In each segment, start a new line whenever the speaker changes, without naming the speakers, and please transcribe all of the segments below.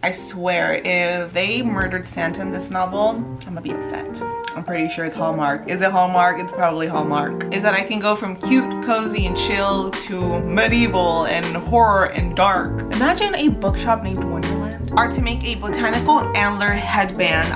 I swear, if they murdered Santa in this novel, I'm gonna be upset. I'm pretty sure it's Hallmark. Is it Hallmark? It's probably Hallmark. Is that I can go from cute, cozy, and chill to medieval and horror and dark. Imagine a bookshop named Wonderland. Or to make a botanical antler headband.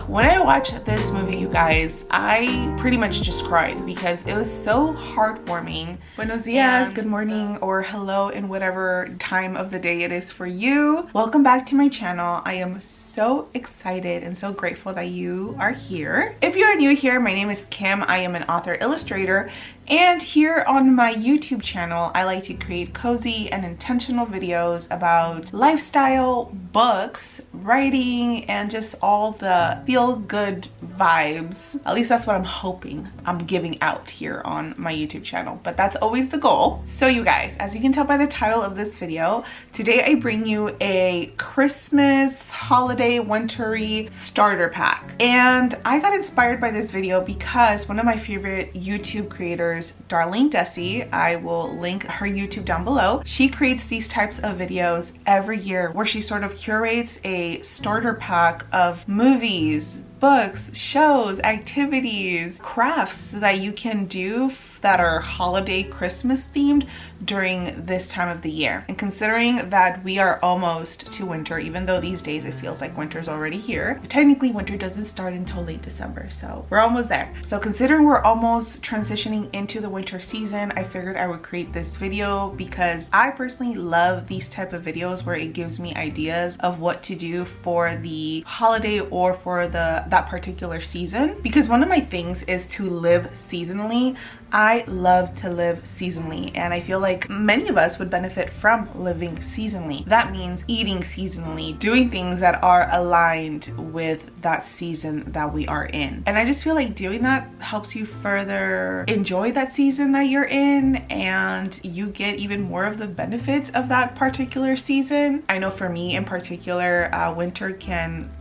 When I watched this movie, you guys, I pretty much just cried because it was so heartwarming. Buenos dias, good morning, or hello in whatever time of the day it is for you. Welcome back to my channel. I am so excited and so grateful that you are here. If you are new here, my name is Kim. I am an author illustrator, and here on my YouTube channel I like to create cozy and intentional videos about lifestyle, books, writing, and just all the feel-good vibes. At least that's what I'm hoping I'm giving out here on my YouTube channel, but that's always the goal. So you guys, as you can tell by the title of this video, today I bring you a Christmas, holiday, wintry starter pack. And I got inspired by this video because one of my favorite YouTube creators, Darlene Desi, I will link her YouTube down below. She creates these types of videos every year where she sort of curates a starter pack of movies, books, shows, activities, crafts that you can do that are holiday Christmas themed during this time of the year. And considering that we are almost to winter, even though these days it feels like winter's already here, technically winter doesn't start until late December, so we're almost there. So considering we're almost transitioning into the winter season, I figured I would create this video because I personally love these type of videos where it gives me ideas of what to do for the holiday or for that particular season. Because one of my things is to live seasonally. I love to live seasonally, and I feel like many of us would benefit from living seasonally. That means eating seasonally, doing things that are aligned with that season that we are in. And I just feel like doing that helps you further enjoy that season that you're in, and you get even more of the benefits of that particular season. I know for me in particular, winter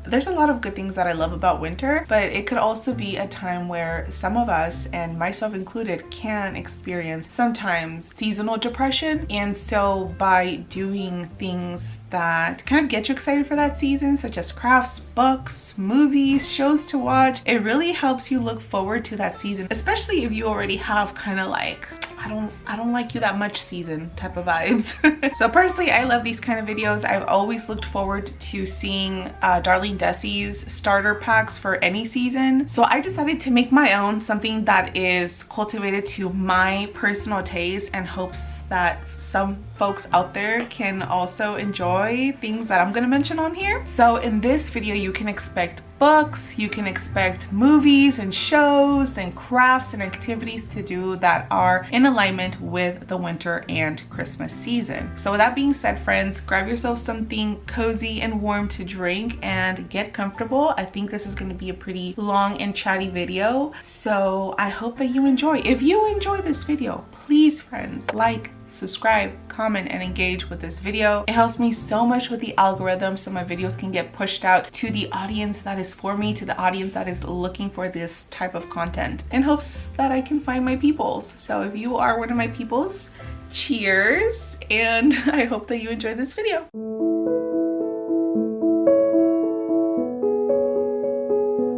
there's a lot of good things that I love about winter, but it could also be a time where some of us, and myself included, can experience sometimes seasonal depression. And so by doing things that kind of get you excited for that season, such as crafts, books, movies, shows to watch, it really helps you look forward to that season, especially if you already have kind of like, I don't like you that much season type of vibes. So personally, I love these kind of videos. I've always looked forward to seeing Darlene Desi's starter packs for any season. So I decided to make my own, something that is cultivated to my personal taste, and hopes that some folks out there can also enjoy things that I'm gonna mention on here. So in this video, you can expect books, you can expect movies and shows and crafts and activities to do that are in alignment with the winter and Christmas season. So with that being said, friends, grab yourself something cozy and warm to drink and get comfortable. I think this is going to be a pretty long and chatty video, so I hope that you enjoy. If you enjoy this video, please, friends, like, subscribe, comment, and engage with this video. It helps me so much with the algorithm, so my videos can get pushed out to the audience that is for me, to the audience that is looking for this type of content, in hopes that I can find my peoples. So if you are one of my peoples, cheers, and I hope that you enjoy this video.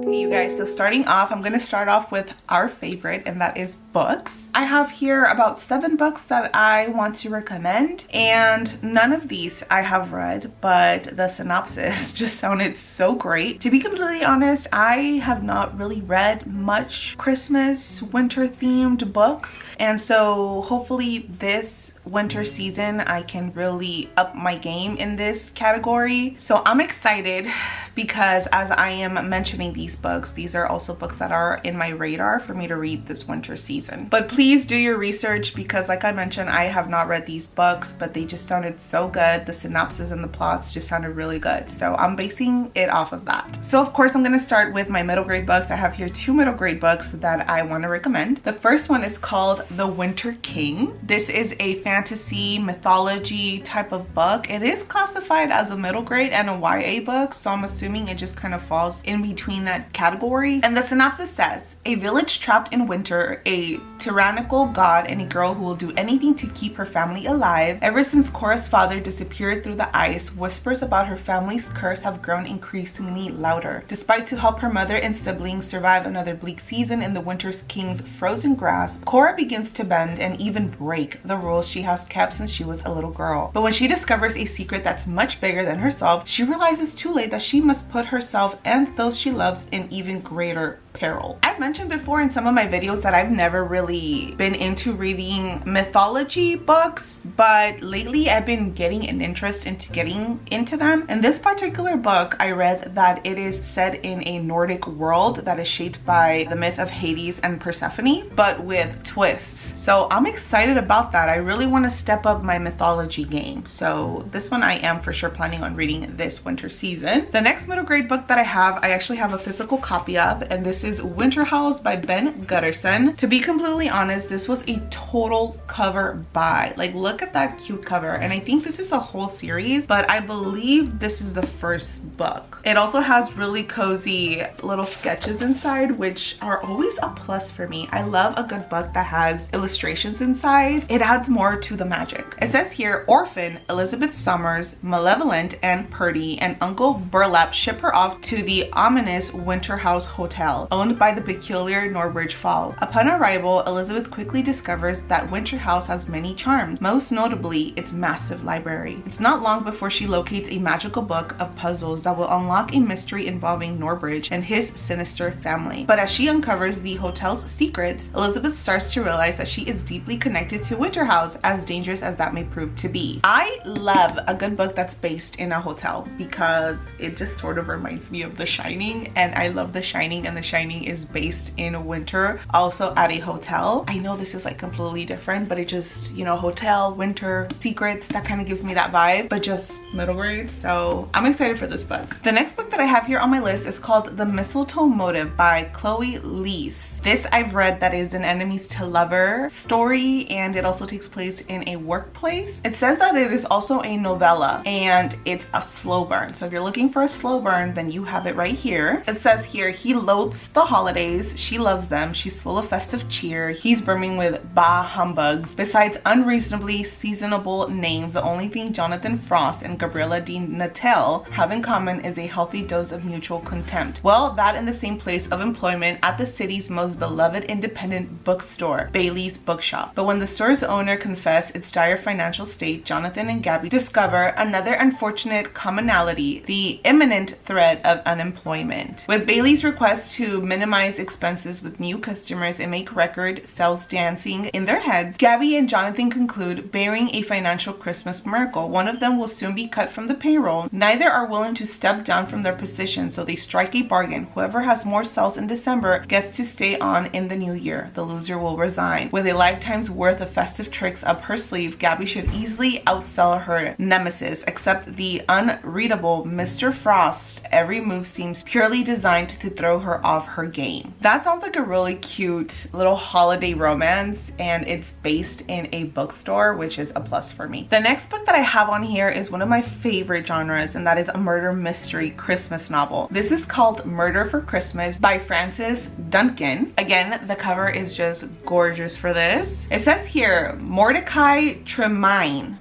You guys, so starting off, I'm going to start off with our favorite, and that is books. I have here about 7 books that I want to recommend, and none of these I have read, but the synopsis just sounded so great. To be completely honest, I have not really read much Christmas, winter themed books, and so hopefully this winter season I can really up my game in this category. So I'm excited because as I am mentioning these books, these are also books that are in my radar for me to read this winter season. But please do your research, because like I mentioned, I have not read these books, but they just sounded so good. The synopsis and the plots just sounded really good, so I'm basing it off of that. So of course I'm going to start with my middle grade books. I have here 2 middle grade books that I want to recommend. The first one is called The Winter King. This is a fantasy mythology type of book. It is classified as a middle grade and a YA book, so I'm assuming assuming it just kind of falls in between that category. And the synopsis says, a village trapped in winter, a tyrannical god, and a girl who will do anything to keep her family alive. Ever since Cora's father disappeared through the ice, whispers about her family's curse have grown increasingly louder. Despite to help her mother and siblings survive another bleak season in the Winter's King's frozen grasp, Cora begins to bend and even break the rules she has kept since she was a little girl. But when she discovers a secret that's much bigger than herself, she realizes too late that she must put herself and those she loves in even greater peril. I've mentioned before in some of my videos that I've never really been into reading mythology books, but lately I've been getting an interest into getting into them. And this particular book, I read that it is set in a Nordic world that is shaped by the myth of Hades and Persephone, but with twists. So I'm excited about that. I really want to step up my mythology game. So this one I am for sure planning on reading this winter season. The next middle grade book that I actually have a physical copy of, and this is Winter House by Ben Gutterson. To be completely honest, this was a total cover buy. Like, look at that cute cover. And I think this is a whole series, but I believe this is the first book. It also has really cozy little sketches inside, which are always a plus for me. I love a good book that has illustrations inside. It adds more to the magic. It says here, Orphan, Elizabeth Summers, Malevolent, and Purdy, and Uncle Burlap ship her off to the ominous Winter House Hotel, owned by the peculiar Norbridge Falls. Upon arrival, Elizabeth quickly discovers that Winter House has many charms, most notably its massive library. It's not long before she locates a magical book of puzzles that will unlock a mystery involving Norbridge and his sinister family. But as she uncovers the hotel's secrets, Elizabeth starts to realize that she is deeply connected to Winter House, as dangerous as that may prove to be. I love a good book that's based in a hotel because it just sort of reminds me of The Shining, and I love The Shining, and The Shining is based in winter, also at a hotel. I know this is like completely different, but it just, you know, hotel, winter, secrets, that kind of gives me that vibe, but just middle grade. So I'm excited for this book. The next book that I have here on my list is called The Mistletoe Motive by Chloe Leese. This I've read that is an enemies to lover story, and it also takes place in a workplace. It says that it is also a novella and it's a slow burn. So if you're looking for a slow burn, then you have it right here. It says here, he loathes the holidays, she loves them, she's full of festive cheer, he's brimming with bah humbugs. Besides unreasonably seasonable names, the only thing Jonathan Frost and Gabriella de Natel have in common is a healthy dose of mutual contempt. Well, that in the same place of employment at the city's most beloved independent bookstore, Bailey's Bookshop. But when the store's owner confessed its dire financial state, Jonathan and Gabby discover another unfortunate commonality, the imminent threat of unemployment. With Bailey's request to minimize expenses with new customers and make record sales dancing in their heads, Gabby and Jonathan conclude, bearing a financial Christmas miracle. One of them will soon be cut from the payroll. Neither are willing to step down from their position, so they strike a bargain. Whoever has more sales in December gets to stay on in the new year. The loser will resign. With a lifetime's worth of festive tricks up her sleeve, Gabby should easily outsell her nemesis, except the unreadable Mr. Frost. Every move seems purely designed to throw her off her game. That sounds like a really cute little holiday romance, and it's based in a bookstore, which is a plus for me. The next book that I have on here is one of my favorite genres, and that is a murder mystery Christmas novel. This is called Murder for Christmas by Frances Duncan. Again, the cover is just gorgeous for this. It says here, Mordecai Tremaine,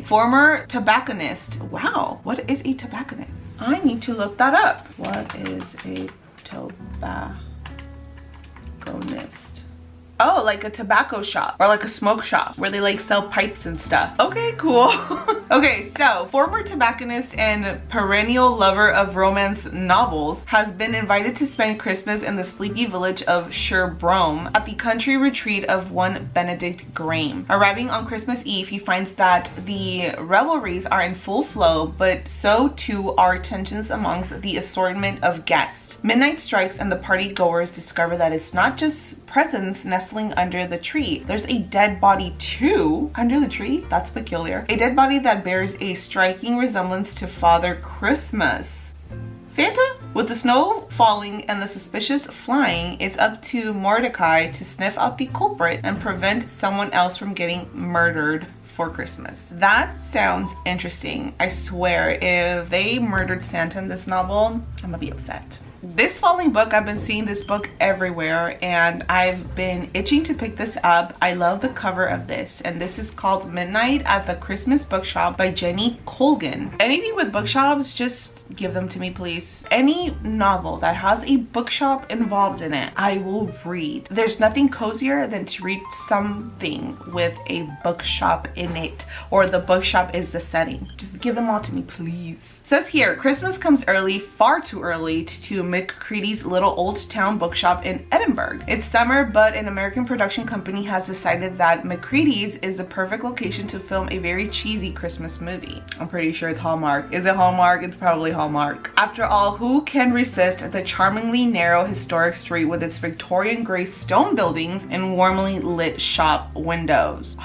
former tobacconist. Wow, what is a tobacconist? I need to look that up. What is a tobacconist? Oh, like a tobacco shop or like a smoke shop where they like sell pipes and stuff. Okay, cool. Okay, so former tobacconist and perennial lover of romance novels has been invited to spend Christmas in the sleepy village of Sherbrome at the country retreat of one Benedict Graham. Arriving on Christmas Eve, he finds that the revelries are in full flow, but so too are tensions amongst the assortment of guests. Midnight strikes and the party goers discover that it's not just presents nestling under the tree. There's a dead body too under the tree. That's peculiar. A dead body that bears a striking resemblance to Father Christmas. Santa? With the snow falling and the suspicious flying, it's up to Mordecai to sniff out the culprit and prevent someone else from getting murdered for Christmas. That sounds interesting. I swear, if they murdered Santa in this novel, I'm gonna be upset. This following book, I've been seeing this book everywhere and I've been itching to pick this up. I love the cover of this, and this is called Midnight at the Christmas Bookshop by Jenny Colgan. Anything with bookshops, just give them to me, please. Any novel that has a bookshop involved in it, I will read. There's nothing cozier than to read something with a bookshop in it, or the bookshop is the setting. Just give them all to me, please. It says here, Christmas comes early, far too early, to McCready's little old town bookshop in Edinburgh. It's summer, but an American production company has decided that McCready's is the perfect location to film a very cheesy Christmas movie. I'm pretty sure it's Hallmark. Is it Hallmark? It's probably Hallmark. After all, who can resist the charmingly narrow historic street with its Victorian gray stone buildings and warmly lit shop windows?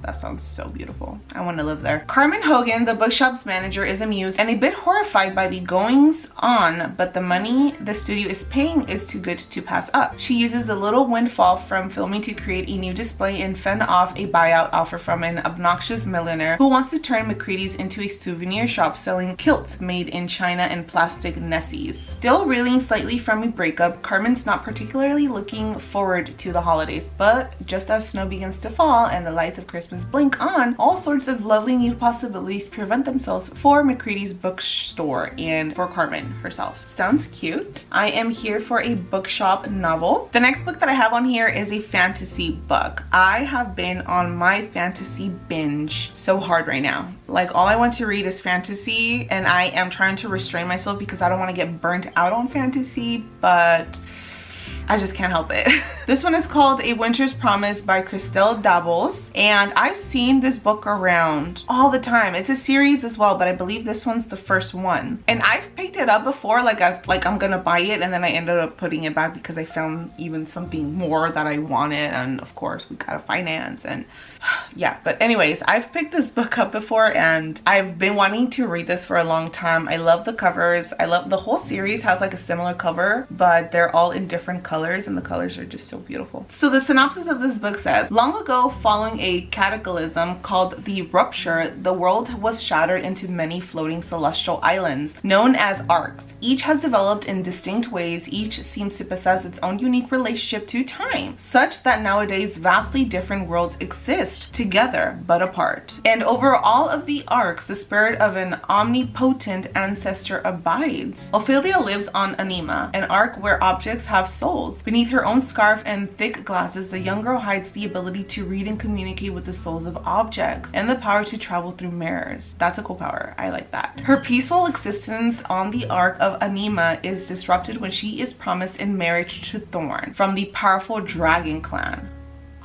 That sounds so beautiful. I want to live there. Carmen Hogan, the bookshop's manager, is amused and a bit horrified by the goings on, but the money the studio is paying is too good to pass up. She uses the little windfall from filming to create a new display and fend off a buyout offer from an obnoxious millionaire who wants to turn McCready's into a souvenir shop selling kilts made in China and plastic Nessies. Still reeling slightly from a breakup, Carmen's not particularly looking forward to the holidays, but just as snow begins to fall and the lights of Christmas blink on, all sorts of lovely new possibilities present themselves for McCready's bookstore and for Carmen herself. Sounds cute. I am here for a bookshop novel. The next book that I have on here is a fantasy book. I have been on my fantasy binge so hard right now. Like, all I want to read is fantasy, and I am trying to restrain myself because I don't want to get burnt out on fantasy, but I just can't help it. This one is called A Winter's Promise by Christelle Dabos, and I've seen this book around all the time. It's a series as well, but I believe this one's the first one. And I've picked it up before, like I'm gonna buy it, and then I ended up putting it back because I found even something more that I wanted, and of course we gotta finance and yeah. But anyways, I've picked this book up before and I've been wanting to read this for a long time. I love the covers. I love the whole series has like a similar cover, but they're all in different colors and the colors are just so beautiful. So the synopsis of this book says, long ago, following a cataclysm called the Rupture, the world was shattered into many floating celestial islands known as arcs. Each has developed in distinct ways. Each seems to possess its own unique relationship to time, such that nowadays vastly different worlds exist together but apart. And over all of the arcs, the spirit of an omnipotent ancestor abides. Ophelia lives on Anima, an arc where objects have souls. Beneath her own scarf and thick glasses, the young girl hides the ability to read and communicate with the souls of objects and the power to travel through mirrors. That's a cool power. I like that. Her peaceful existence on the arc of Anima is disrupted when she is promised in marriage to Thorn from the powerful dragon clan.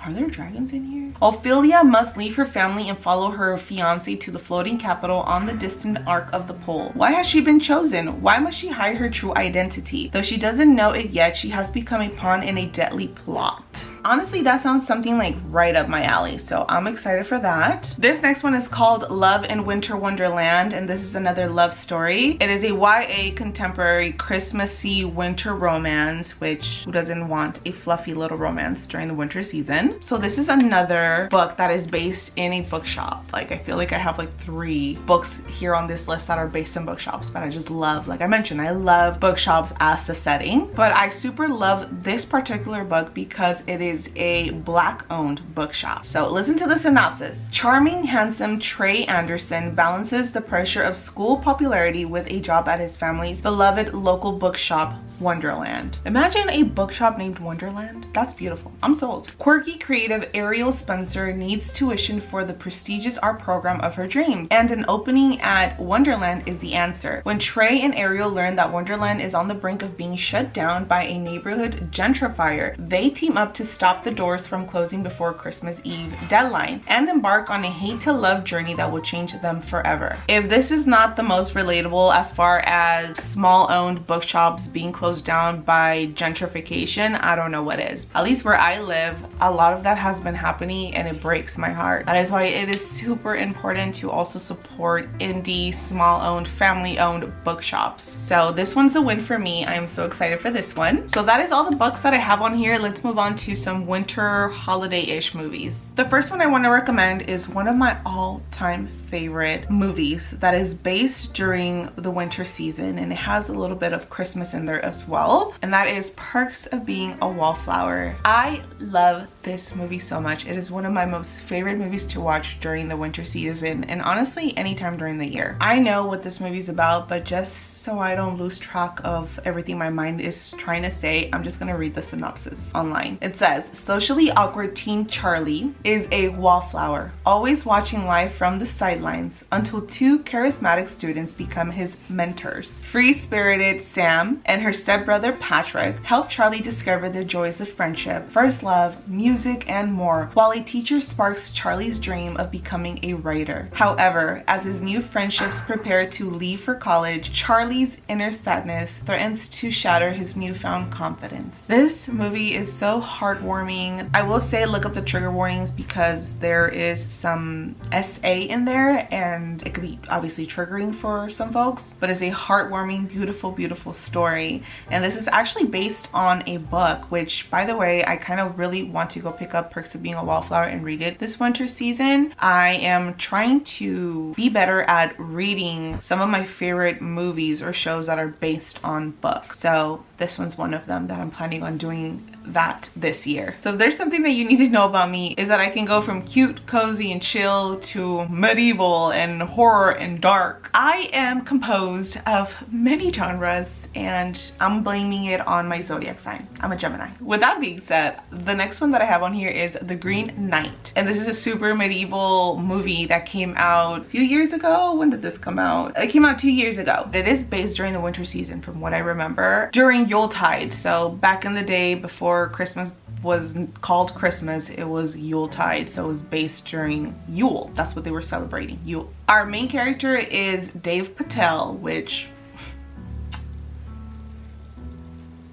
Are there dragons in here? Ophelia must leave her family and follow her fiancé to the floating capital on the distant arc of the pole. Why has she been chosen? Why must she hide her true identity? Though she doesn't know it yet, she has become a pawn in a deadly plot. Honestly, that sounds something like right up my alley, so I'm excited for that. This next one is called Love in Winter Wonderland, and this is another love story. It is a YA contemporary Christmassy winter romance, which who doesn't want a fluffy little romance during the winter season? So this is another book that is based in a bookshop. Like, I feel like I have like 3 books here on this list that are based in bookshops, but I just love, like I mentioned, I love bookshops as the setting. But I super love this particular book because it is a Black-owned bookshop. So listen to the synopsis. Charming, handsome Trey Anderson balances the pressure of school popularity with a job at his family's beloved local bookshop, Wonderland. Imagine a bookshop named Wonderland. That's beautiful. I'm sold. Quirky, creative Ariel Spencer needs tuition for the prestigious art program of her dreams, and an opening at Wonderland is the answer. When Trey and Ariel learn that Wonderland is on the brink of being shut down by a neighborhood gentrifier, they team up to stop the doors from closing before Christmas Eve deadline and embark on a hate-to-love journey that will change them forever. If this is not the most relatable as far as small-owned bookshops being closed closed down by gentrification, I don't know what is. At least where I live, a lot of that has been happening and it breaks my heart. That is why it is super important to also support indie, small-owned, family-owned bookshops. So this one's a win for me. I am so excited for this one. So that is all the books that I have on here. Let's move on to some winter holiday-ish movies. The first one I want to recommend is one of my all-time favorite movies that is based during the winter season, and it has a little bit of Christmas in there as well, and that is Perks of Being a Wallflower. I love this movie so much. It is one of my most favorite movies to watch during the winter season, and honestly anytime during the year. I know what this movie is about, but just so I don't lose track of everything my mind is trying to say, I'm just gonna read the synopsis online. It says, socially awkward teen Charlie is a wallflower, always watching life from the sidelines until two charismatic students become his mentors. Free-spirited Sam and her stepbrother Patrick help Charlie discover the joys of friendship, first love, music, and more, while a teacher sparks Charlie's dream of becoming a writer. However, as his new friendships prepare to leave for college, Charlie's inner sadness threatens to shatter his newfound confidence. This movie is so heartwarming. I will say look up the trigger warnings because there is some SA in there and it could be obviously triggering for some folks, but it's a heartwarming, beautiful story. And this is actually based on a book, which by the way, I kind of really want to go pick up Perks of Being a Wallflower and read it this winter season. I am trying to be better at reading some of my favorite movies or shows that are based on books. So this one's one of them that I'm planning on doing that this year. So if there's something that you need to know about me, is that I can go from cute, cozy, and chill to medieval and horror and dark. I am composed of many genres and I'm blaming it on my zodiac sign. I'm a Gemini. With that being said, the next one that I have on here is The Green Knight. And this is a super medieval movie that came out a few years ago. When did this come out? It came out 2 years ago. It is based during the winter season from what I remember. During Yuletide. So back in the day before Christmas was called Christmas, it was Yuletide, so it was based during Yule. That's what they were celebrating, Yule. Our main character is Dave Patel, which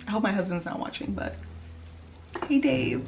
I hope my husband's not watching, but hey Dave.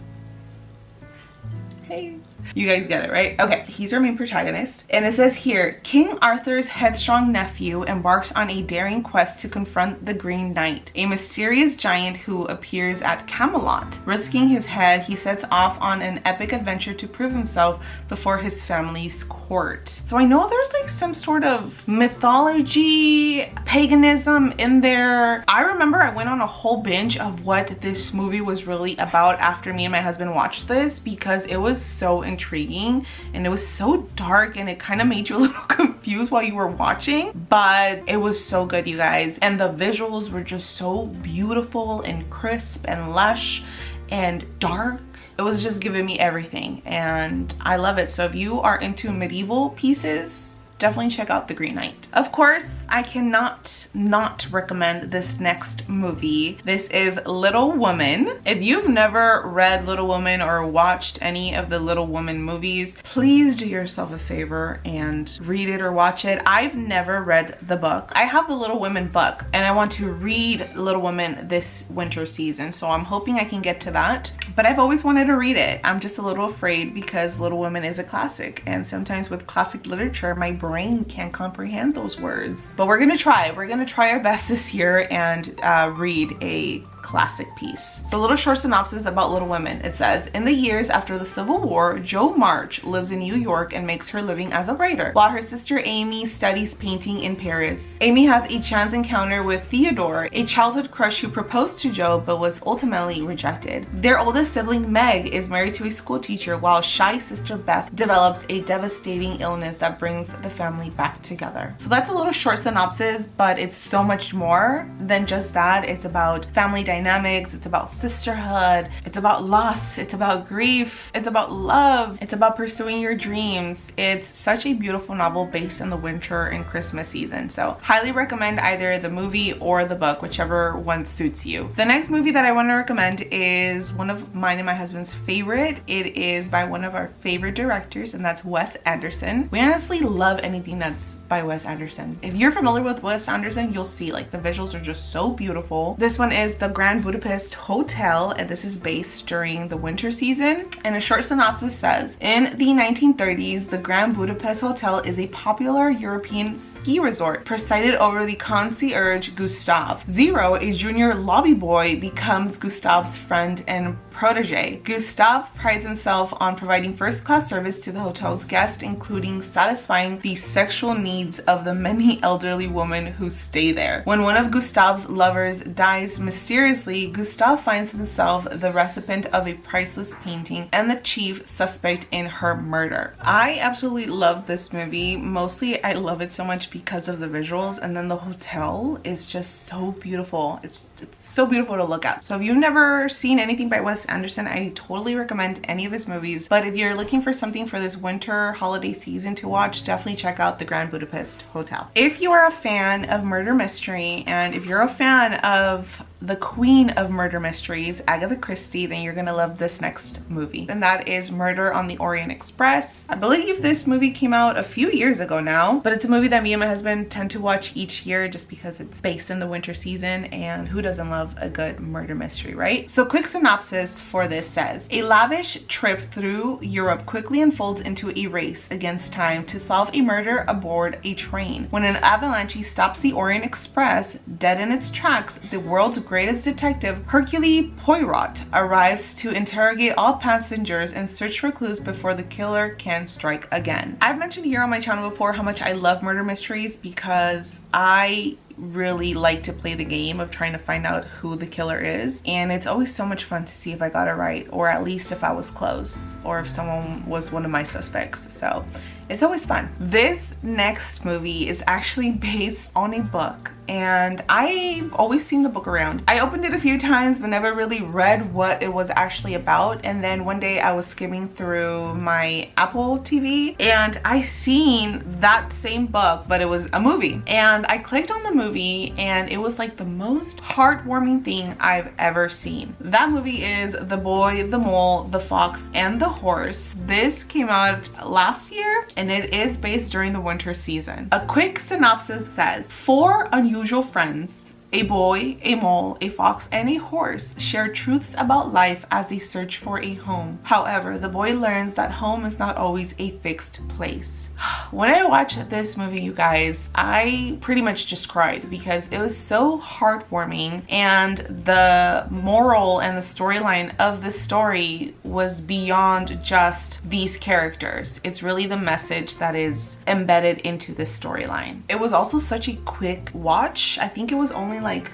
Hey. You guys get it, right? Okay, he's our main protagonist. And it says here, King Arthur's headstrong nephew embarks on a daring quest to confront the Green Knight, a mysterious giant who appears at Camelot. Risking his head, he sets off on an epic adventure to prove himself before his family's court. So I know there's like some sort of mythology, paganism in there. I remember I went on a whole binge of what this movie was really about after me and my husband watched this because it was so intriguing and it was so dark and it kind of made you a little confused while you were watching, but it was so good, you guys. And the visuals were just so beautiful and crisp and lush and dark. It was just giving me everything and I love it. So if you are into medieval pieces, definitely check out The Green Knight. Of course, I cannot not recommend this next movie. This is Little Woman. If you've never read Little Woman or watched any of the Little Woman movies, please do yourself a favor and read it or watch it. I've never read the book. I have the Little Women book and I want to read Little Woman this winter season, so I'm hoping I can get to that. But I've always wanted to read it. I'm just a little afraid because Little Women is a classic, and sometimes with classic literature, my brain can't comprehend those words. But we're gonna try. We're gonna try our best this year and read a classic piece. So a little short synopsis about Little Women. It says, in the years after the Civil War, Jo March lives in New York and makes her living as a writer, while her sister Amy studies painting in Paris. Amy has a chance encounter with Theodore, a childhood crush who proposed to Jo but was ultimately rejected. Their oldest sibling Meg is married to a school teacher, while shy sister Beth develops a devastating illness that brings the family back together. So that's a little short synopsis, but it's so much more than just that. It's about family dynamics, it's about sisterhood, it's about loss, it's about grief, it's about love, it's about pursuing your dreams. It's such a beautiful novel based in the winter and Christmas season. So highly recommend either the movie or the book, whichever one suits you. The next movie that I want to recommend is one of mine and my husband's favorite. It is by one of our favorite directors, and that's Wes Anderson. We honestly love anything that's by Wes Anderson. If you're familiar with Wes Anderson, you'll see like the visuals are just so beautiful. This one is the Grand Budapest Hotel, and this is based during the winter season. And a short synopsis says, in the 1930s, the Grand Budapest Hotel is a popular European ski resort presided over the concierge Gustav. Zero, a junior lobby boy, becomes Gustav's friend and protege. Gustav prides himself on providing first-class service to the hotel's guests, including satisfying the sexual needs of the many elderly women who stay there. When one of Gustav's lovers dies mysteriously, Gustav finds himself the recipient of a priceless painting and the chief suspect in her murder. I absolutely love this movie. Mostly I love it so much because of the visuals, and then the hotel is just so beautiful. It's so beautiful to look at. So if you've never seen anything by Wes Anderson, I totally recommend any of his movies. But if you're looking for something for this winter holiday season to watch, definitely check out the Grand Budapest Hotel. If you are a fan of murder mystery, and if you're a fan of the queen of murder mysteries, Agatha Christie, then you're gonna love this next movie. And that is Murder on the Orient Express. I believe this movie came out a few years ago now, but it's a movie that me and my husband tend to watch each year just because it's based in the winter season, and who doesn't love a good murder mystery, right? So quick synopsis for this says, a lavish trip through Europe quickly unfolds into a race against time to solve a murder aboard a train. When an avalanche stops the Orient Express dead in its tracks, the world's greatest detective, Hercule Poirot, arrives to interrogate all passengers and search for clues before the killer can strike again. I've mentioned here on my channel before how much I love murder mysteries because I really like to play the game of trying to find out who the killer is, and it's always so much fun to see if I got it right, or at least if I was close, or if someone was one of my suspects. So it's always fun. This next movie is actually based on a book, and I've always seen the book around. I opened it a few times but never really read what it was actually about, and then one day I was skimming through my Apple TV and I seen that same book, but it was a movie, and I clicked on the movie and it was like the most heartwarming thing I've ever seen. That movie is The Boy, the Mole, the Fox, and the Horse. This came out last year and it is based during the winter season. A quick synopsis says, four unusual friends, a boy, a mole, a fox, and a horse, share truths about life as they search for a home. However, the boy learns that home is not always a fixed place. When I watched this movie, you guys, I pretty much just cried because it was so heartwarming, and the moral and the storyline of the story was beyond just these characters. It's really the message that is embedded into this storyline. It was also such a quick watch. I think it was only like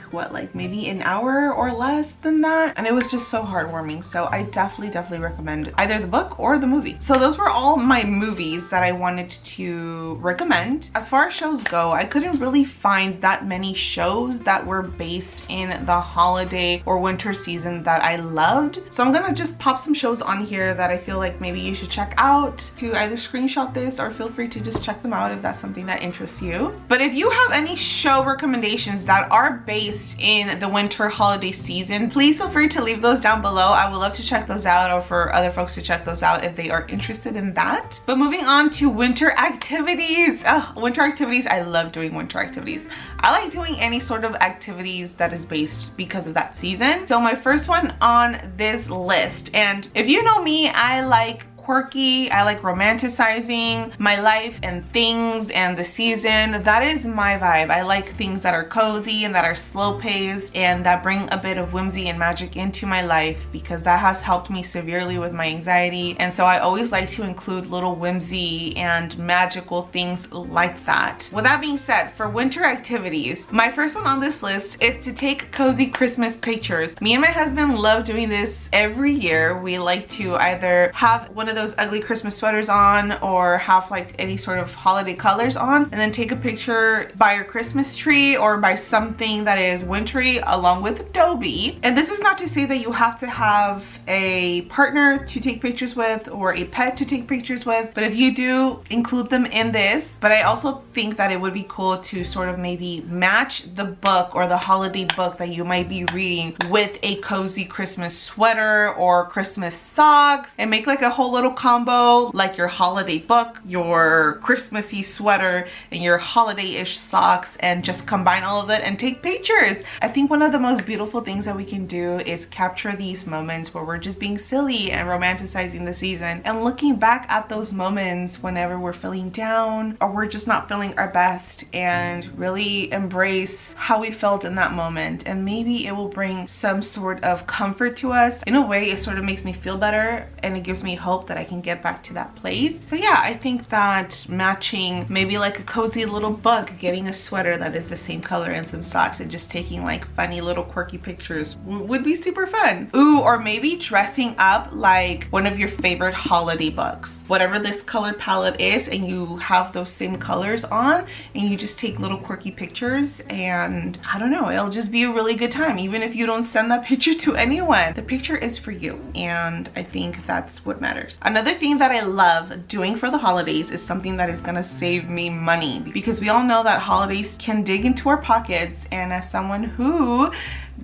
maybe an hour or less than that, and it was just so heartwarming. So I definitely recommend either the book or the movie. So those were all my movies that I wanted to recommend. As far as shows go, I couldn't really find that many shows that were based in the holiday or winter season that I loved, so I'm gonna just pop some shows on here that I feel like maybe you should check out, to either screenshot this or feel free to just check them out if that's something that interests you. But if you have any show recommendations that are based in the winter holiday season, please feel free to leave those down below. I would love to check those out, or for other folks to check those out if they are interested in that. But moving on to winter activities. Winter activities, I love doing winter activities. I like doing any sort of activities that is based because of that season. So my first one on this list, and if you know me, I like quirky, I like romanticizing my life and things and the season. That is my vibe. I like things that are cozy and that are slow paced and that bring a bit of whimsy and magic into my life, because that has helped me severely with my anxiety. And so I always like to include little whimsy and magical things like that. With that being said, for winter activities, my first one on this list is to take cozy Christmas pictures. Me and my husband love doing this every year. We like to either have one of those ugly Christmas sweaters on, or have like any sort of holiday colors on, and then take a picture by your Christmas tree or by something that is wintry along with Adobe. And this is not to say that you have to have a partner to take pictures with or a pet to take pictures with, but if you do, include them in this. But I also think that it would be cool to sort of maybe match the book or the holiday book that you might be reading with a cozy Christmas sweater or Christmas socks, and make like a whole little combo, like your holiday book, your Christmassy sweater, and your holiday-ish socks, and just combine all of it and take pictures. I think one of the most beautiful things that we can do is capture these moments where we're just being silly and romanticizing the season, and looking back at those moments whenever we're feeling down or we're just not feeling our best, and really embrace how we felt in that moment. And maybe it will bring some sort of comfort to us. In a way, it sort of makes me feel better, and it gives me hope that I can get back to that place. So yeah, I think that matching maybe like a cozy little book, getting a sweater that is the same color, and some socks, and just taking like funny little quirky pictures would be super fun. Ooh, or maybe dressing up like one of your favorite holiday books, whatever this color palette is, and you have those same colors on, and you just take little quirky pictures, and I don't know, it'll just be a really good time. Even if you don't send that picture to anyone, the picture is for you, and I think that's what matters. Another thing that I love doing for the holidays is something that is gonna save me money, because we all know that holidays can dig into our pockets, and as someone who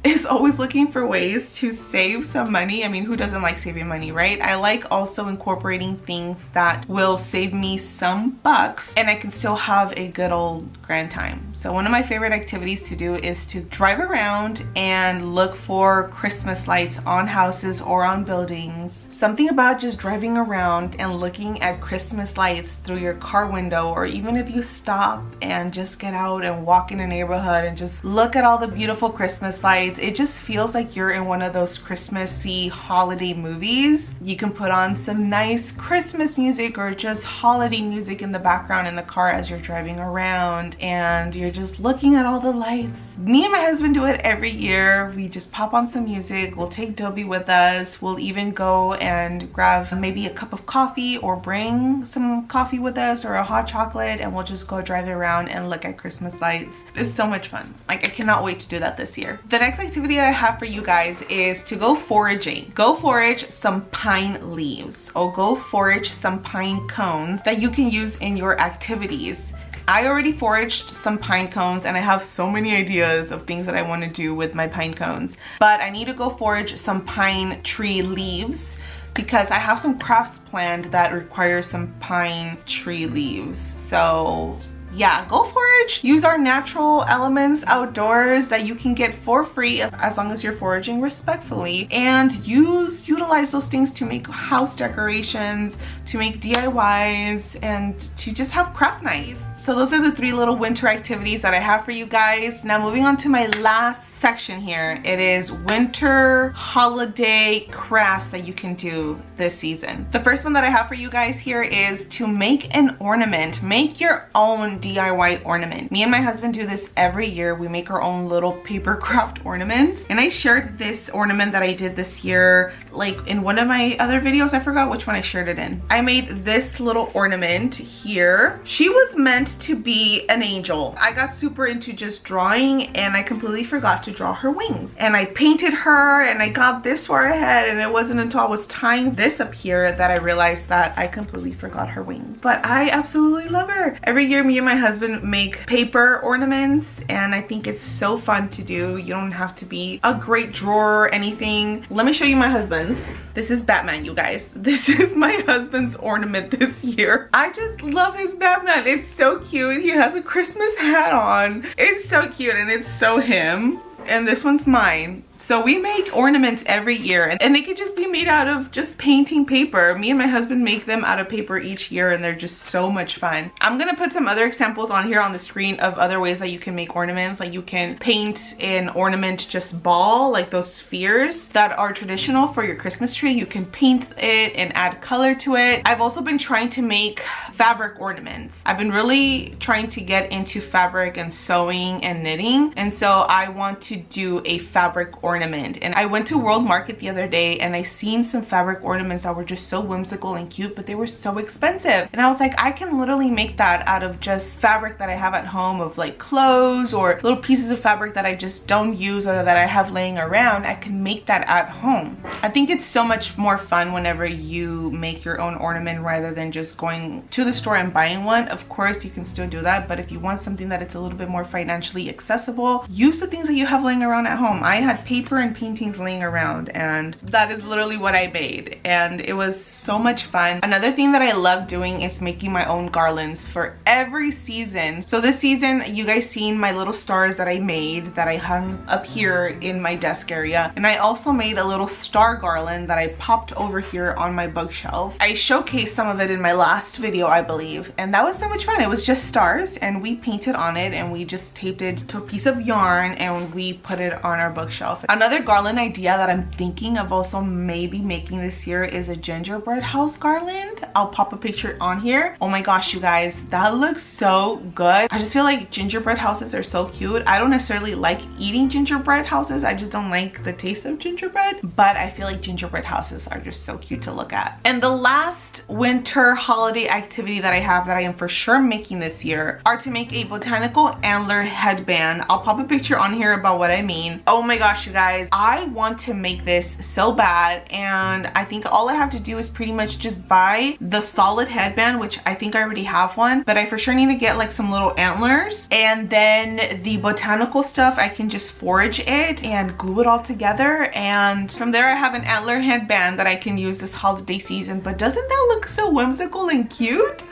is always looking for ways to save some money, I mean, who doesn't like saving money, right? I like also incorporating things that will save me some bucks, and I can still have a good old grand time. So one of my favorite activities to do is to drive around and look for Christmas lights on houses or on buildings. Something about just driving around and looking at Christmas lights through your car window, or even if you stop and just get out and walk in a neighborhood and just look at all the beautiful Christmas lights, it just feels like you're in one of those Christmassy holiday movies. You can put on some nice Christmas music or just holiday music in the background in the car as you're driving around, and you're just looking at all the lights. Me and my husband do it every year. We just pop on some music, we'll take Dobie with us, we'll even go and grab maybe a cup of coffee or bring some coffee with us or a hot chocolate, and we'll just go drive around and look at Christmas lights. It's so much fun. Like, I cannot wait to do that this year. The next activity I have for you guys is to go foraging. Go forage some pine leaves, or go forage some pine cones that you can use in your activities. I already foraged some pine cones, and I have so many ideas of things that I want to do with my pine cones, but I need to go forage some pine tree leaves, because I have some crafts planned that require some pine tree leaves. So yeah, go forage. Use our natural elements outdoors that you can get for free as long as you're foraging respectfully, and utilize those things to make house decorations, to make DIYs, and to just have craft nights. So those are the 3 little winter activities that I have for you guys. Now moving on to my last section here, it is winter holiday crafts that you can do this season. The first one that I have for you guys here is to make an ornament. Make your own DIY ornament. Me and my husband do this every year. We make our own little paper craft ornaments, and I shared this ornament that I did this year like in one of my other videos. I forgot which one I shared it in. I made this little ornament here. She was meant to be an angel. I got super into just drawing, and I completely forgot to draw her wings, and I painted her, and I got this for her head, and it wasn't until I was tying this up here that I realized that I completely forgot her wings. But I absolutely love her. Every year me and my husband make paper ornaments, and I think it's so fun to do. You don't have to be a great drawer or anything. Let me show you my husband's. This is Batman, you guys. This is my husband's ornament this year. I just love his Batman. It's so cute. He has a Christmas hat on. It's so cute, and it's so him. And this one's mine. So we make ornaments every year, and they could just be made out of just painting paper. Me and my husband make them out of paper each year, and they're just so much fun. I'm gonna put some other examples on here on the screen of other ways that you can make ornaments. Like, you can paint an ornament just ball, like those spheres that are traditional for your Christmas tree. You can paint it and add color to it. I've also been trying to make fabric ornaments. I've been really trying to get into fabric and sewing and knitting, and so I want to do a fabric ornament ornament. And I went to World Market the other day and I seen some fabric ornaments that were just so whimsical and cute, but they were so expensive. And I was like, I can literally make that out of just fabric that I have at home, of like clothes or little pieces of fabric that I just don't use or that I have laying around. I can make that at home. I think it's so much more fun whenever you make your own ornament rather than just going to the store and buying one. Of course, you can still do that, but if you want something that it's a little bit more financially accessible, use the things that you have laying around at home. I had paper and paintings laying around, and that is literally what I made, and it was so much fun. Another thing that I love doing is making my own garlands for every season. So this season, you guys seen my little stars that I made that I hung up here in my desk area, and I also made a little star garland that I popped over here on my bookshelf. I showcased some of it in my last video, I believe, and that was so much fun. It was just stars and we painted on it and we just taped it to a piece of yarn and we put it on our bookshelf. Another garland idea that I'm thinking of also maybe making this year is a gingerbread house garland. I'll pop a picture on here. Oh my gosh, you guys, that looks so good. I just feel like gingerbread houses are so cute. I don't necessarily like eating gingerbread houses. I just don't like the taste of gingerbread, but I feel like gingerbread houses are just so cute to look at. And the last winter holiday activity that I have that I am for sure making this year are to make a botanical antler headband. I'll pop a picture on here about what I mean. Oh my gosh, you guys, I want to make this so bad, and I think all I have to do is pretty much just buy the solid headband, which I think I already have one, but I for sure need to get like some little antlers, and then the botanical stuff, I can just forage it and glue it all together, and from there I have an antler headband that I can use this holiday season. But doesn't that look so whimsical and cute?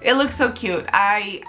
It looks so cute. I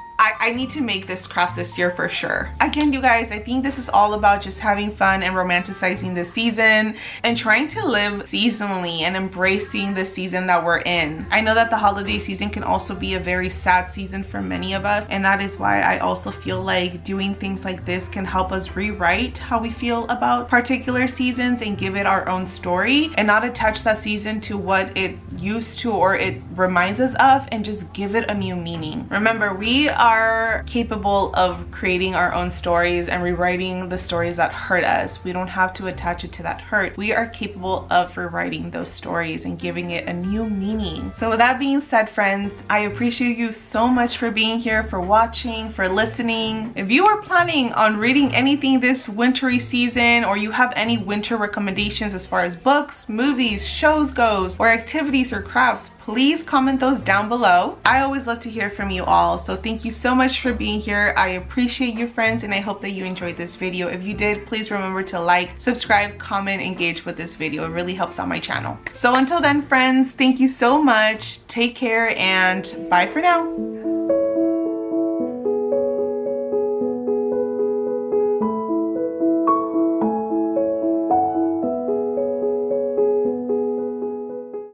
need to make this craft this year for sure. Again, you guys, I think this is all about just having fun and romanticizing the season and trying to live seasonally and embracing the season that we're in. I know that the holiday season can also be a very sad season for many of us, and that is why I also feel like doing things like this can help us rewrite how we feel about particular seasons and give it our own story and not attach that season to what it used to or it reminds us of, and just give it a new meaning. Remember, we are capable of creating our own stories and rewriting the stories that hurt us. We don't have to attach it to that hurt. We are capable of rewriting those stories and giving it a new meaning. So with that being said, friends, I appreciate you so much for being here, for watching, for listening. If you are planning on reading anything this wintry season, or you have any winter recommendations as far as books, movies, shows goes, or activities or crafts, please comment those down below. I always love to hear from you all, so thank you so much for being here. I appreciate you, friends, and I hope that you enjoyed this video. If you did, please remember to like, subscribe, comment, engage with this video. It really helps out my channel. So until then, friends, thank you so much. Take care and bye for now.